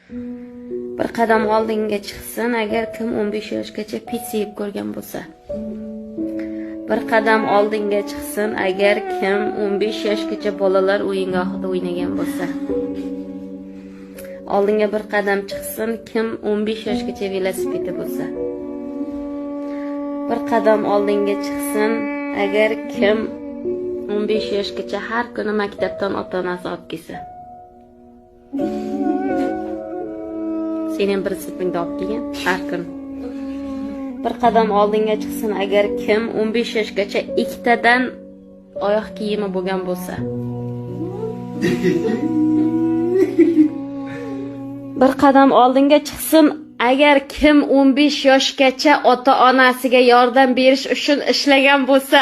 Bir qadam oldinga chiqsin agar kim 15 yoshgacha pis yeb ko'rgan bo'lsa. Bir qadam oldinga chiqsin agar kim 15 yoshgacha bolalar o'yingohida o'ynagan bo'lsa. Oldinga bir qadam chiqsin kim 15 yoshgacha velosipedi bo'lsa. Bir qadam oldinga chiqsin agar kim 15 yoshgacha har kuni maktabdan ota-onasi olib kelsa. Sen ham bir sirpingda olib kelgan har kun. Bir qadam oldinga chiqsin agar kim 15 yoshgacha ikkitadan oyoq kiyimi bo'lgan bo'lsa. Bir qadam oldinga chiqsin agar kim 15 yoshgacha ota-onasiga yordam berish uchun ishlagan bo'lsa.